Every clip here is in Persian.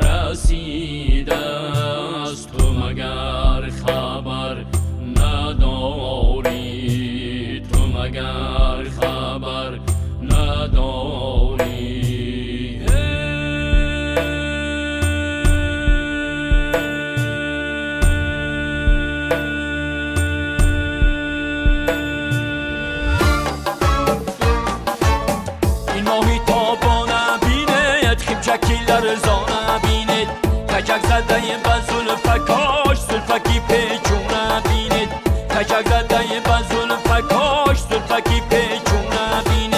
رسیده است، تو مگر خبر نداری؟ تو مگر خبر نداری؟ این ماهی تابا نبینه، خیمچکی لرزانه بینید، کچک زده به زلفکاش، زلفکی پیچونه بینید، کچک زده به زلفکاش، زلفکی پیچونه بینید.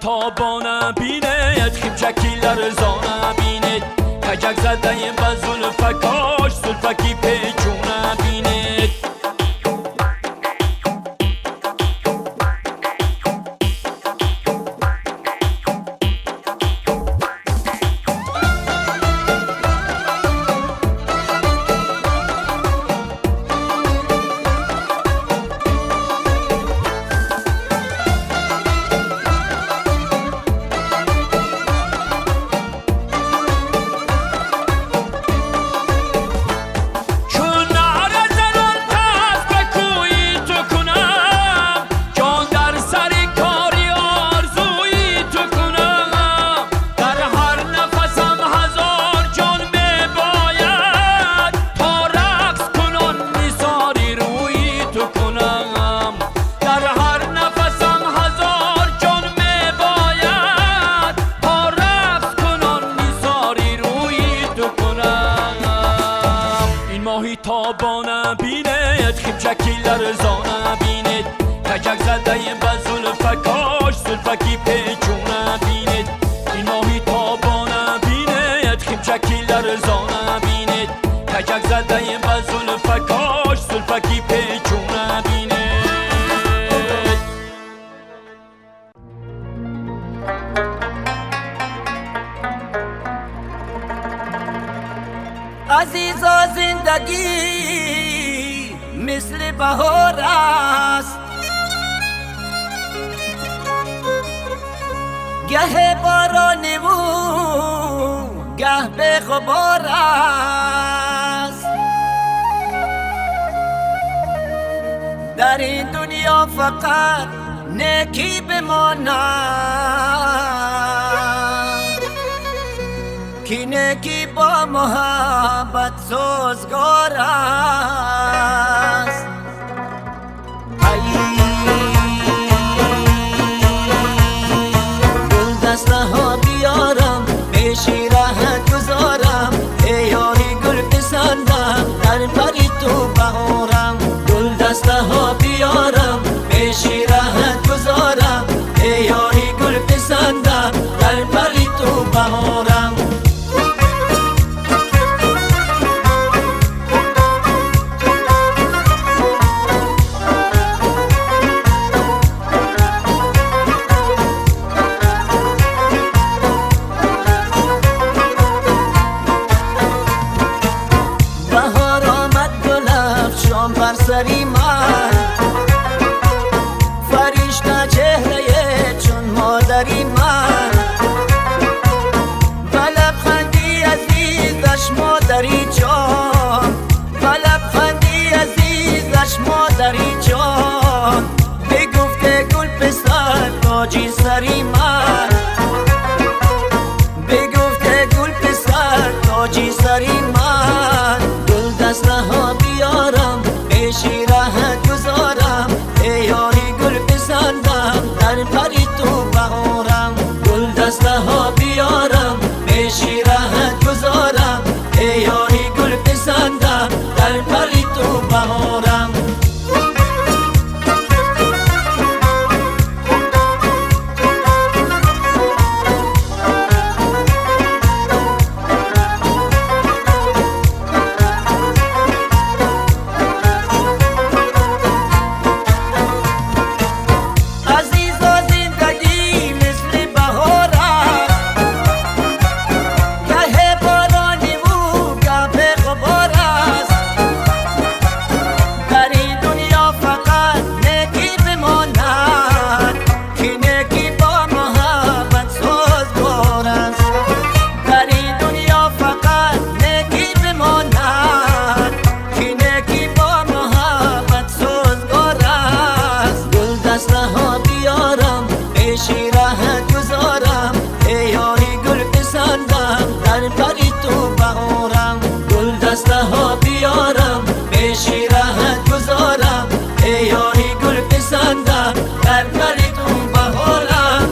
تابا نبینید، خیمچکی لرزانه بینید، کچک زده به زلفکاش، زلفکی پیچونه بینید. تابا نبینید، خیمچکی لرزانه بینید، کچک زده به زلفکاش، زلفکی پیچونه بینید. این ماهی تابا نبینید، خیمچکی لرزانه بینید، کچک زده به زلفکاش، زلفکی پیچونه بینید. عزیزا زندگی مثل بهار است، گه بارانی و گه به غبار است. در این دنیا فقط نیکی بماند، کی نیکی با محبت سازگار است. گل دسته ها بیارم، پیشی راحت گذارم، ای یاری گل پسندم، در پری تو بهارم. گل دسته ها بیارم، پیشی راحت گذارم، ای یاری گل پسندم، در پری تو بهارم. دسته ها بیارم به شیرهت گذارم ای یاری گل پسندم در پری تو بهارم شیرهت گذارم ای یاری گل پسندم در پری تو بهارم گل دسته ها بیارم به شیرهت گذارم ای یاری گل پسندم در پری تو بهارم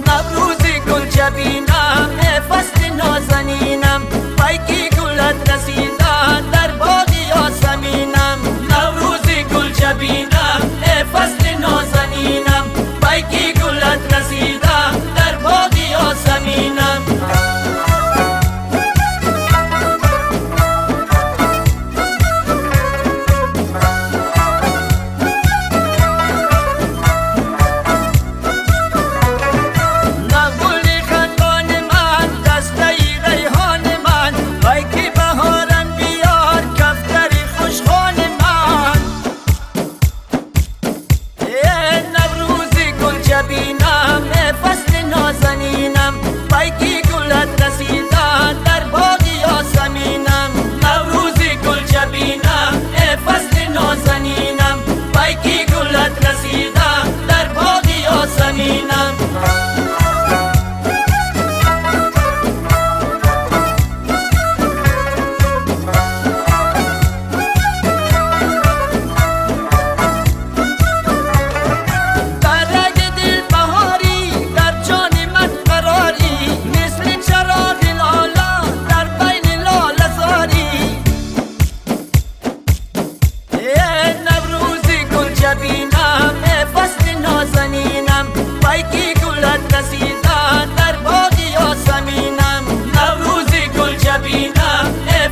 نوروزی گل جبینم فصل نازنینم پیکی گلت رسیدن در باغ یاسمینم نوروزی گل جبینم فصل نازنینم پیکی گلت رسیدم در باغ یاسمینم جبینم فصل نازنینم پیکی گلت رسیدن در باغ یاسمینم نوروزی گل جبینم فصل نازنینم پیکی گلت رسیدن در باغ یاسمینم جبینم فصل نازنینم پیکی گلت رسیدن در باغ یاسمینم نوروزی گل جبینم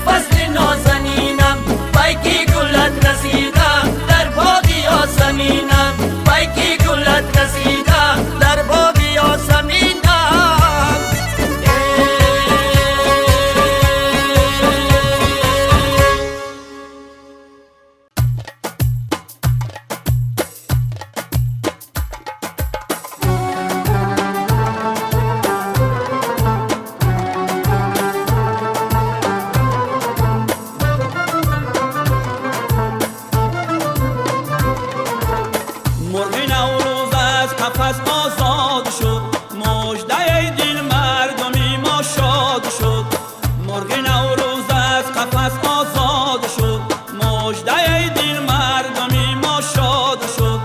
فصل نازنینم پیکی گلت رسیدن در باغ یاسمینم پیکی گلت رسیدن در باغ یاسمینم قفس آزاد شد مژده دل مردمی ما شاد شد مرغ نوروز از قفس آزاد شد مژده دل مردمی ما شاد شد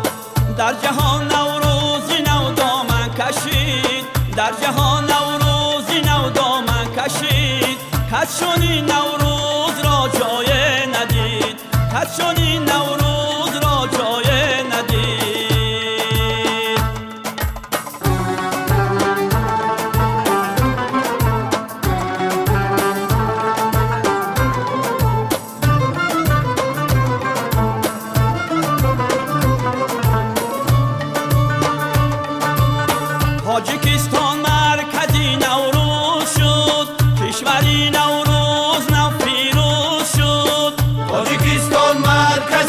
در جهان نوروزی نو دامن کشید در جهان نوروزی نو دامن کشید کس چنین نوروز را جای ندید کس چنین نوروز را جای ندید تاجیکستان مرکزی نوروز شد کشوری نوروز نو پیروز شد تاجیکستان مرکزی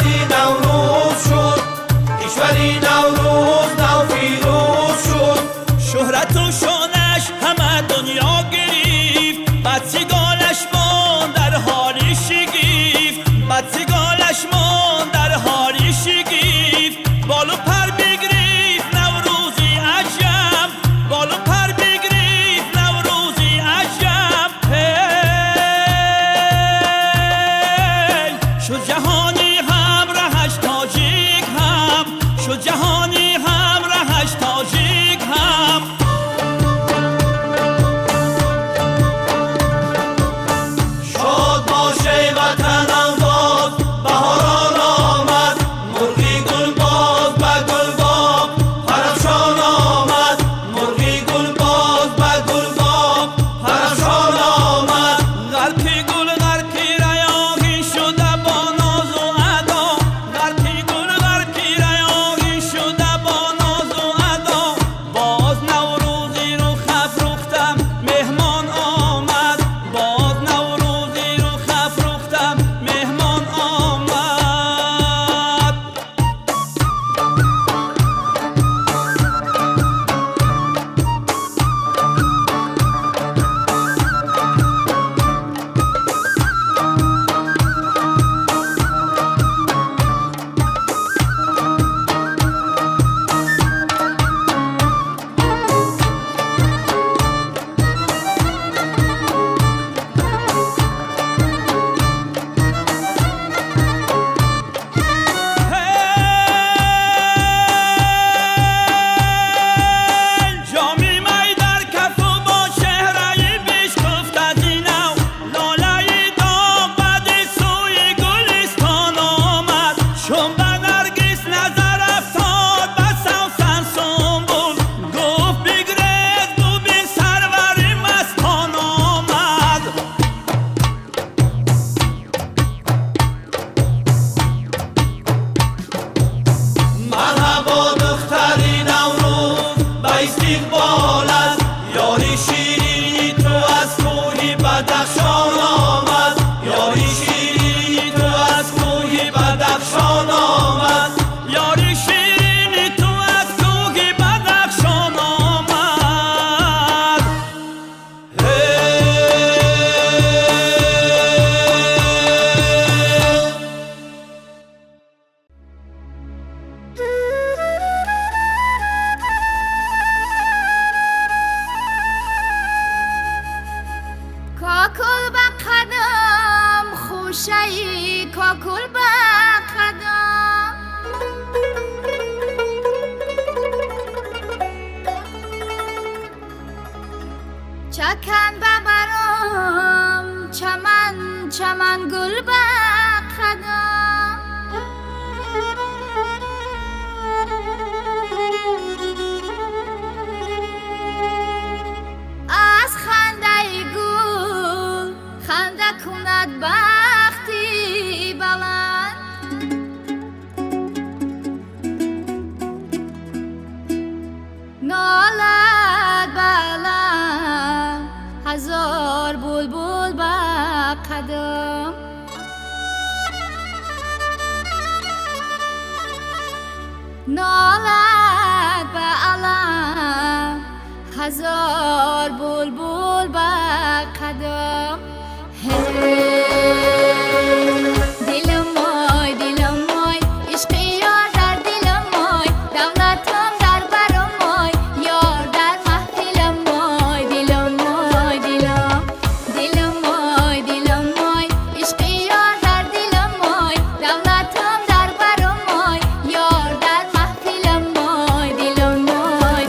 استقبال است. یاری شیرینی تو از کوهی بدخشان آمد، یاری شیرینی تو از کوهی بدخشان آمد، یاری شیرینی تو از کوهی بدخشان آمد. کاکل به قدم خوشایی کاکل به قدم، چکن ببرم چمن چمن گل به قدم. از خنده گل خنده کند بختی بلند، نالد بلند هزار بلبل به قدم. نالد به علم هزار بلبل به قدم. دلم مای عشق یار در دلم مای، دولتم در برم مای، یار در محفلم مای. دلم مای عشق یار در دلم مای، دولتم در برم مای، یار در محفلم مای. دلم مای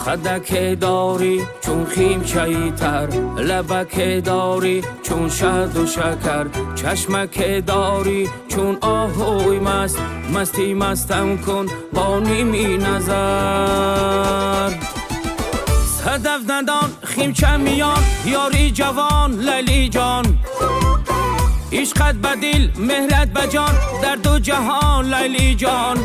خدک داری چون خیمچه‌ای تر، لبک داری چون شهد و شکر، چشمک داری چون آهوی مست، مستی مستم کن با نیمی نظر. صدف دندان خیمچه میان یاری جوان لیلی جان، عشقت بدیل مهرت بجان در دو جهان لیلی جان.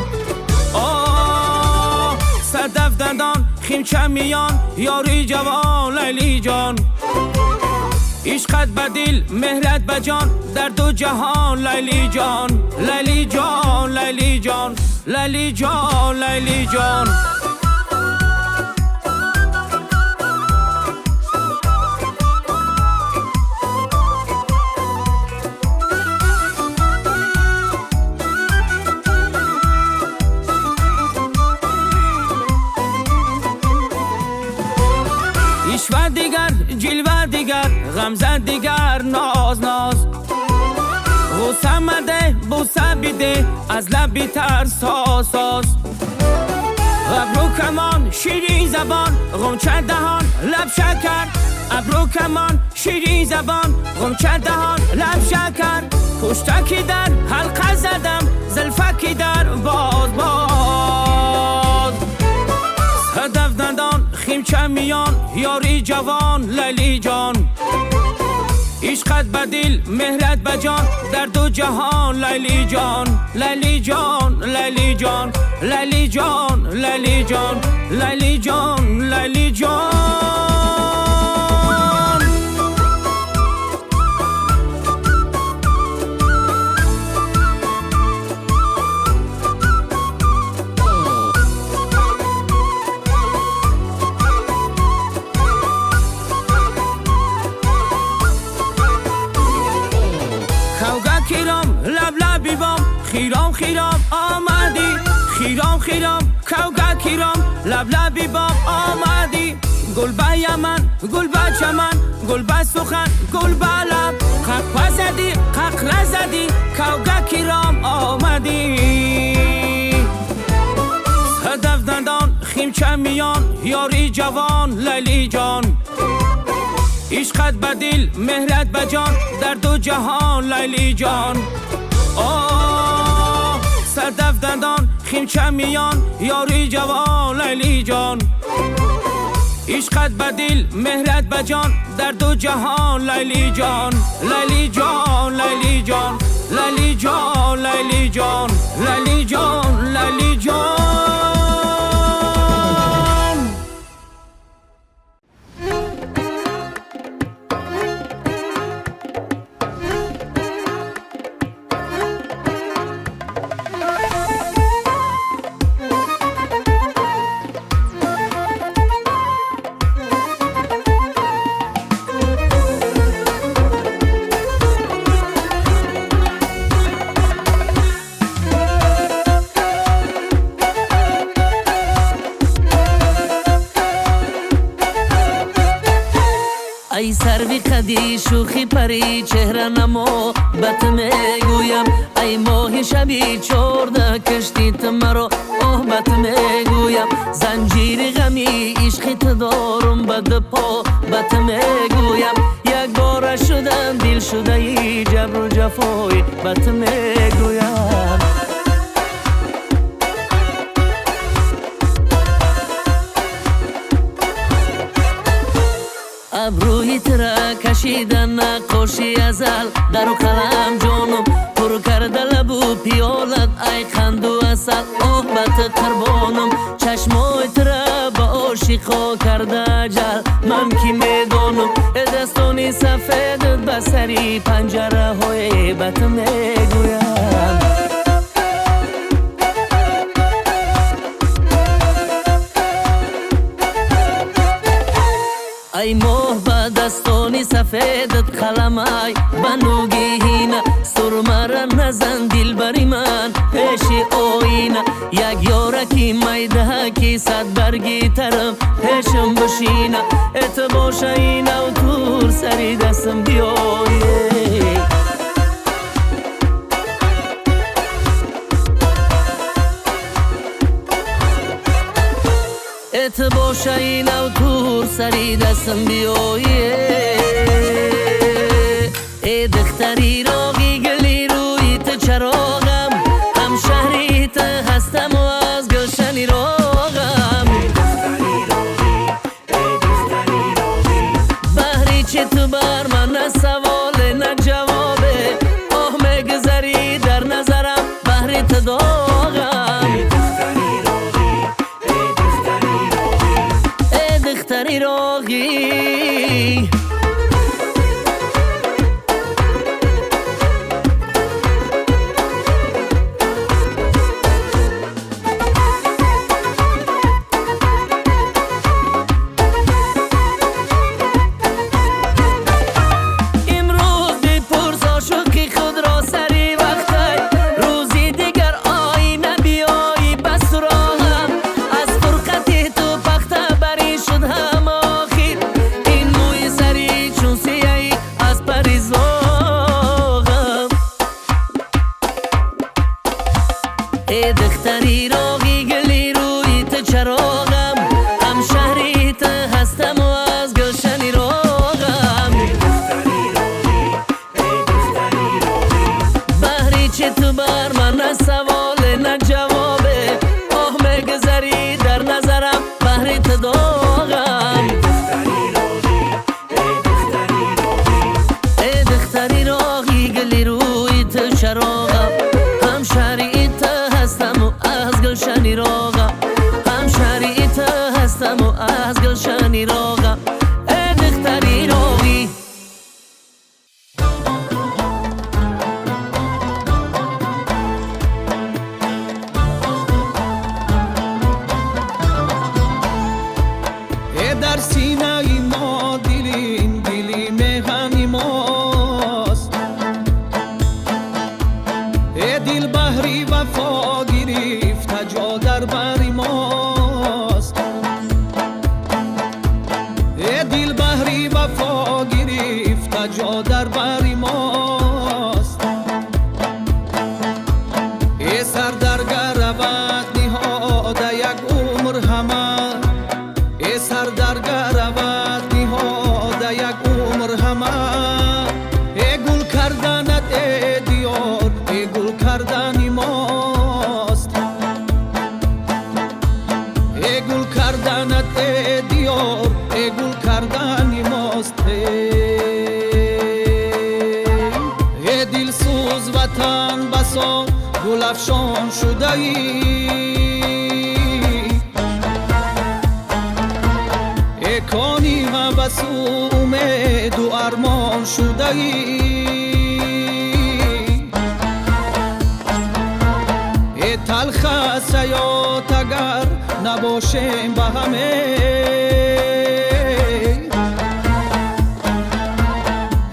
صدف دندان خیمچه میان یاری جوان لیلی جان، عشقت بدیل مهرت بجان در دو جهان لیلی جان. لیلی جان لیلی جان لیلی جان لیلی جان. عشوه دیگر جلوه دیگر غمزه دیگر ناز ناز، غصه مده بوسه بیده از لب تر ساز ساز. ابرو کمان شیرین زبان غنچه دهان لب شکر، ابرو کمان شیرین زبان غنچه دهان لب شکر. پشتکی در حلقه زدم زلفکی در باز باز. هدف دندان خیمچه میان یاری جوان لیلی جان، عشقت بدیل مهرت بجان در دو جهان لیلی جان. لیلی جان لیلی جان لیلی جان لیلی جان لیلی جان لیلی جان. خیرام خیرام آمدی، خیرام خیرام کوگه کیرام لب لبی بام آمدی. گل به یمن گل به چمن گل به سخن گل به لب، قق زدی قق زدی کوگه کیرام آمدی. هدف دندان خیمچه میان یاری جوان لیلی جان، عشقت بدیل مهرت بجان در دو جهان لیلی جان. صدف دندان خیمچه میان یاری جوان لیلی جان، عشقت بدیل مهرت بجان در دو جهان لیلی جان. لیلی جان لیلی جان لیلی جان لیلی جان لیلی جان لیلی جان. ای سروی قدی شوخی پری چهره نمو بت میگویم، ای ماهی شبی چورده کشتیت مرا آه بت میگویم. زنجیر غمی عشقیت دارم بد پا بت میگویم، یک بار شدم دل شده ای جبر و جفای بت میگویم. ابروی ترا کشیدن نقاشی ازل در و قلم جانم، پر کرده لبو پیالت ای خند و اصل آه بت قربانم. چشمای ترا با عاشقا کرده اجل من کی میدانم، دستانی سفیدت بسری پنجره های بت میگویم. ای ماه با دستانی سفیدت قلمای بنوگیهینه، سرمره نزن دل بری من پیشی آینه. یک یارکی میده کی صد برگی طرف پیشم بشینه، ات باشه اینه و تور سری دستم بیایی. عاشقت باشه این او تور سری دستم بیایی ای دختری راقی گلی روی تو چراغم هم شهری تو هستم و از گلشنی راغم بحری چه تو بر من نه سوال نه جوابه آه مگذری در نظرم بحری تو داغم ای دختری راقی ای دختری راقی گلی روی تو چراغم هم شهری تو هستم و از گلشنی راغم بحری چه تو بر من نه سوال نه جوابه آه مگذری در نظرم بحری تو داغم ای دختری راقی گلی روی تو چراغم هم شهری هستم و از گلشنی راغم هم شهری تو هستم و از گلشنی راغم ای دختری راقی ای در سینه ما دلی مهمی ماست ای دل بحری وفا گرفت جا در بری ماست ای دل بحری وفا گرفت جا در بری ماست ای سر در گرود نهاده یک عمر همه ای سر در گرود نهاده یک عمر همه ای گل کردنت ای دیار ای گل کردنی ماست ای گل کردنت ای دیار ای گل کردنی ماست ای دل سوز وطن بسا گل افشان شده ای ای کانی هوس و امید و ارمان شده ای ای تلخ سیات اگر نباشیم به همه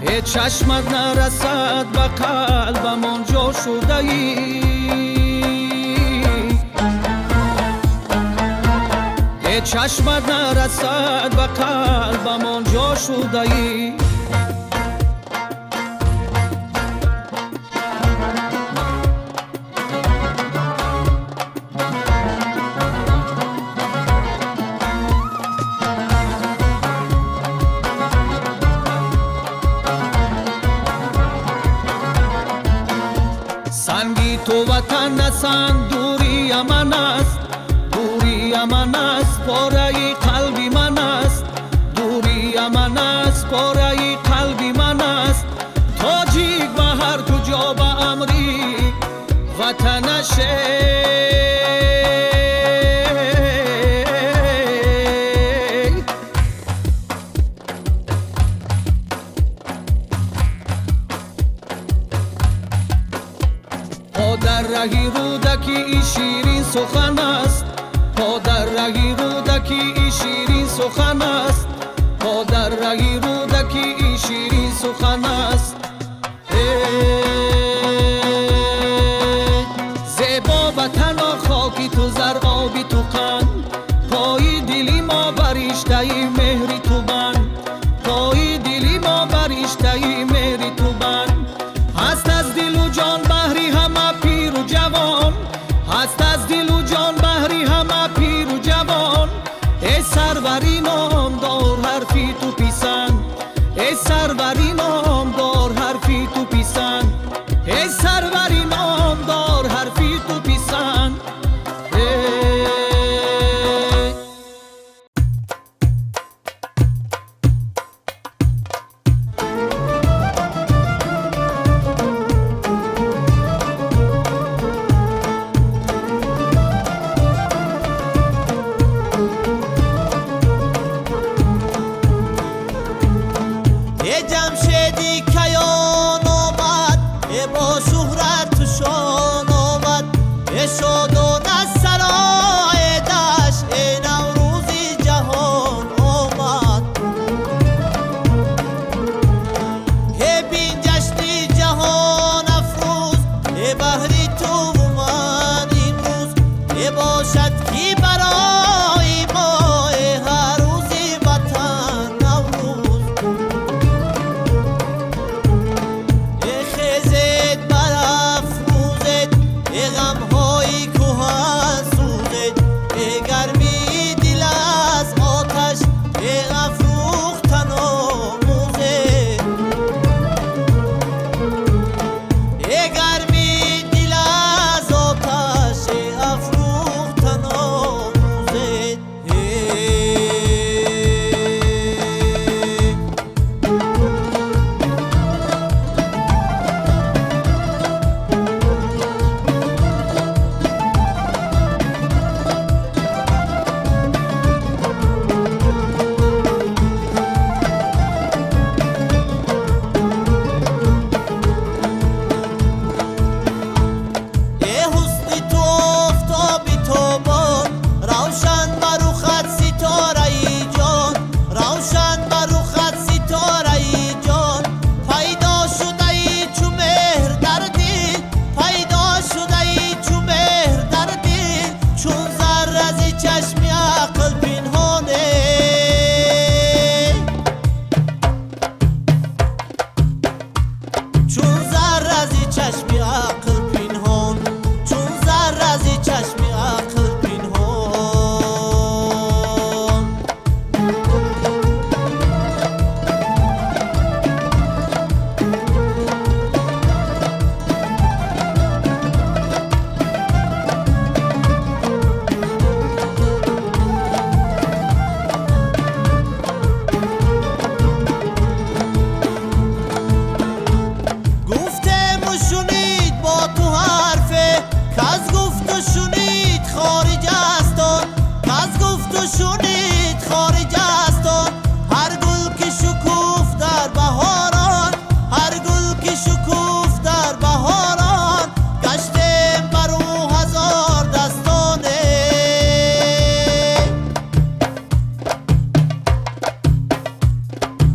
ای چشمت نرسد به قلبم آنجا شده ای ای چشمت نرسد به قلبم آنجا شده ای سنگی تو وطن نسند دوری من است دوری من است پاره قلبی من است دوری من است پاره قلبی من است تاجیک به هر کجا به امری وطنشه در رهی رودکی شیرین سخن است پا در رهی رودکی شیرین سخن است پا در رهی رودکی شیرین سخن است زیبا وطن و خاکی تو زر آبی تو قند پای دلی ما برشته مهری تو بند پای دلی ما برشته مهری تو بند هست از دل و جان بحری همه پیر و جوان هست از دل و جان بحری همه پیر و جوان ای ای جمشیدی کیان آمد ای با شهرت تو شان آمد ای شادان از سرای دشت ای نوروزی جهان آمد ای بین جشنی جهان افروز ای بهری تو و من این روز ای باشد کی برای ما ای هر روزی وطن نوروز ای خیزد برافروزد ای غمهای کهن سوزد ای گرمی دل از آتش ای افروختن آموزد ای گرمی دل از آتش ای افروختن آموزد ای حسنی تو آفتابی تابان روشن بر رخت ستاره ای جان روشن بر رخت ستاره ای جان پیدا شده ای چو مهر در دل پیدا شده ای چو مهر در دل چون زر از چشم عقل پنهانه چون زر از چشم عقل پنهان چون زر از چشم عقل پنهان گفتم و شنید با تو حرفه کز گفت و شنید خارج است آن کز گفت و شنید خارج است آن هر گل که شکوف در بهاران هر گل که شکوف در بهاران گشتم بر او هزار دستانه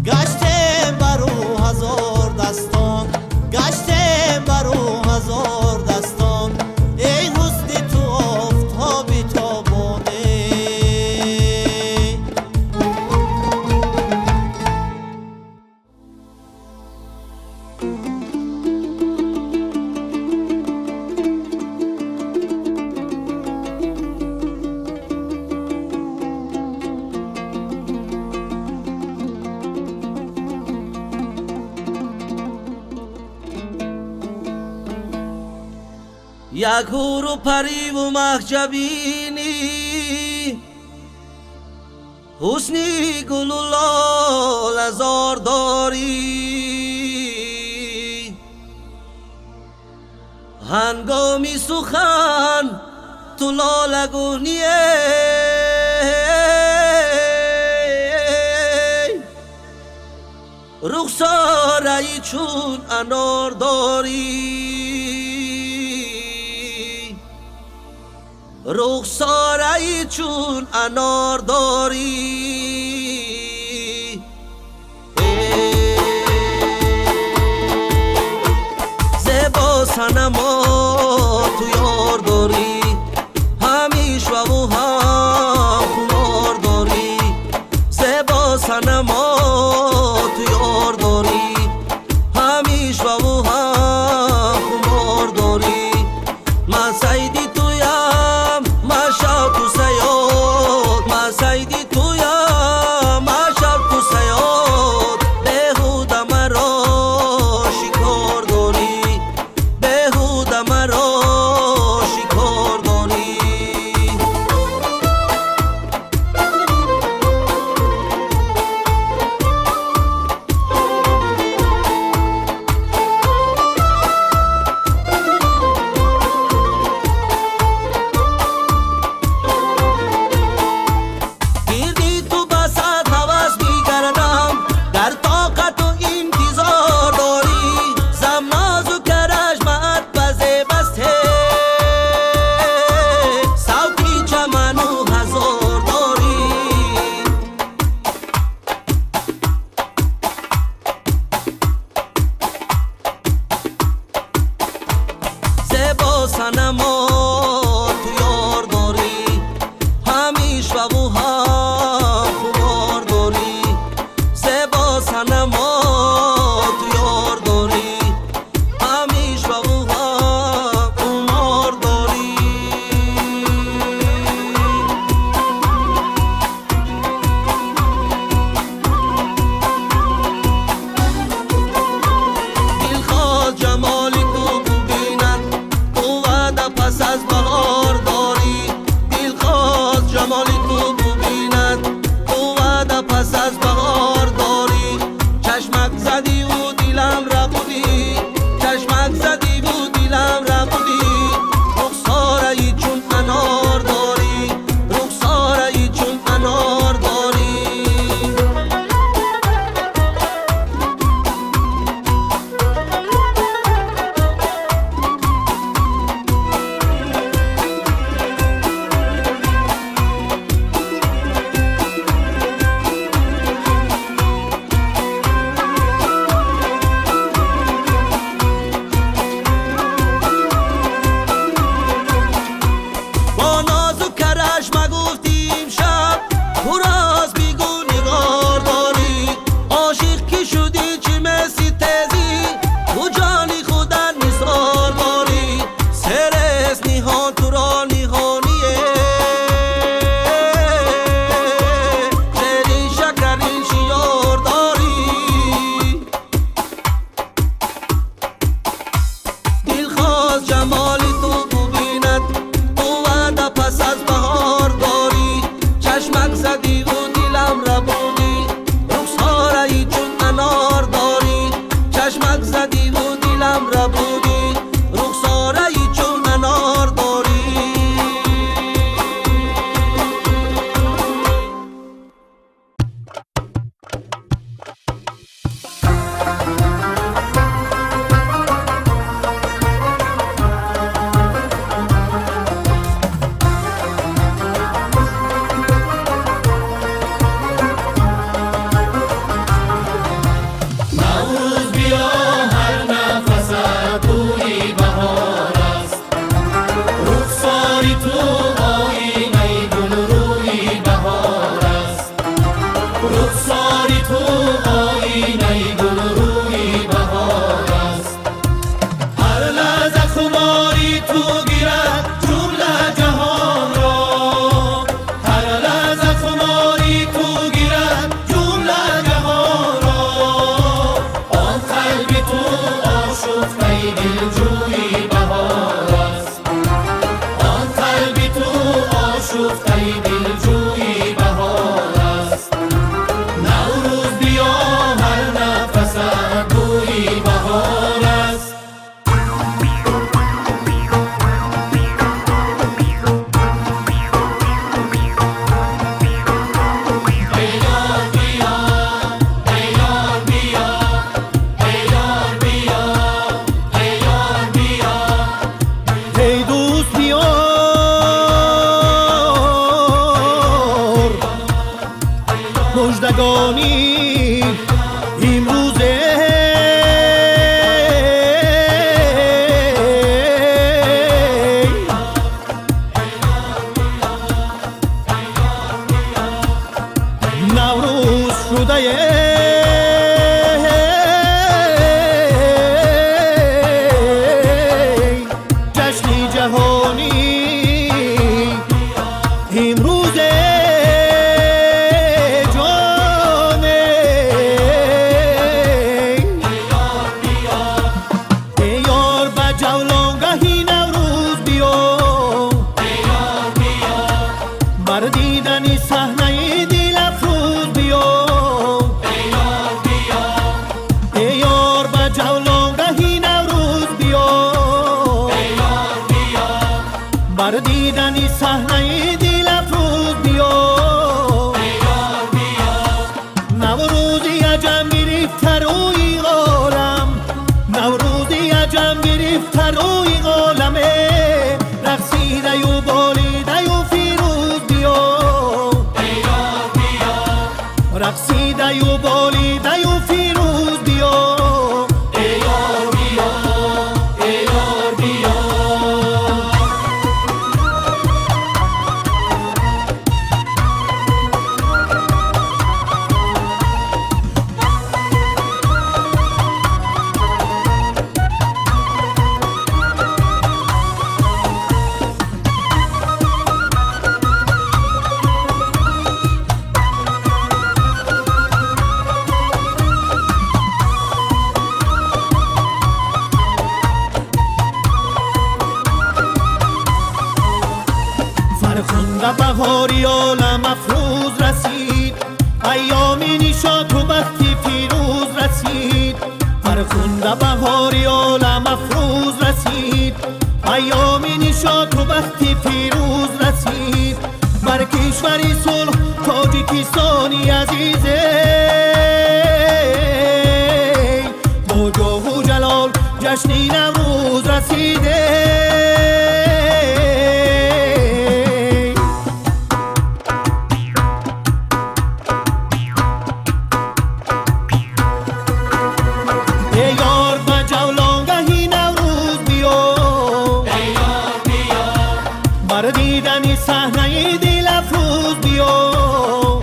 گشتم بر او هزار دستان گشتم بر او هزار دستان ای حسن تو آفتابی تابانه یک هور و پری و مخجبینی حسنی گل و لال ازار داری هنگامی سخن تو لالگونیه رخساره‌ای چون انار داری رخساره‌ای چون انار داری زیبا صنما تو یار داری همیش و هم خمار داری زیبا صنما تو یار داری همیش و هم خمار داری من سیدی تویم من شب تو سیاد من سیدی تویم من شب تو سیاد بهوده مرا شکار داری بهوده مرا شکار داری صنما تو یار داری، همیش و او هم خوار داری. زیبا صنما تو یار داری، همیش و او هم خوار داری. دلخواست جمالی تو ببیند، تو وعده پس از بهار داری. دلخواست جمالی تو ببیند، تو وعده پس از بهار داری. چشمک زدی و دلم را بودی، چشمک زدی و دلم را بودی. رخساره ای چون انار داری، رخساره ای چون انار داری. با ناز و کرش مگفتیم شب، تو راز بیگو نگار داری. عاشق کی شدی چی مسی تزی، تو جانی خودن نثار داری. سرس نیهان تو را نیهانیه، شیرین شکرین شیار داری. دلخواست جمالی تو ببیند، تو وعده پس از بهار داری. چشمک زدی و دلم را بردی، رخساره ای چون انار داری. چشمک زدی و دلم را بردی، رخساره ای چون انار داری. نوروز بیا هر نفست بوی بهار است، رخساری تو آینه گل روی بهار است. رخساری تو آینه گل روی بهار است. هر لحظه خماری تو گیرد جمله جهان را، هر لحظه خماری تو گیرد جمله جهان را. آن قلبی تو آشفته دلجوی بهار است، آن قلبی تو آشفته دلجوی بهار است. نوروز بیا هر نفست بوی بهار است. ای یار بیا، ای یار بیا، ای یار بیا، ای یار بیا. ای دوست بیار مژدگانی امروزه. نوروز شده جشنی جهانی امروزه. جانه ای یار به جولانگهی نوروز بیا، بر دیدنی صحنه دل افروز بیا. ای یار به جولانگهی نوروز بیا، بر دیدنی صحنه دل افروز بیا. نوروزی عجم گرفت روی عالم، نوروزی عجم گرفت روی عالمه. رقصیده و بالیده و فیروز بیا، رقصیده و بالیده و فیروز بیا. ای یار بیا، ای یار بیا. شاد و بختی فیروز رسید فرخنده بهاری عالم افروز رسید ایامی نشاد و بختی فیروز رسید بر کشوری صلح تاجیکستانی عزیزه با جاه و جلال جشنی نوروز رسیده دیدنی صحنه دل افروز بیا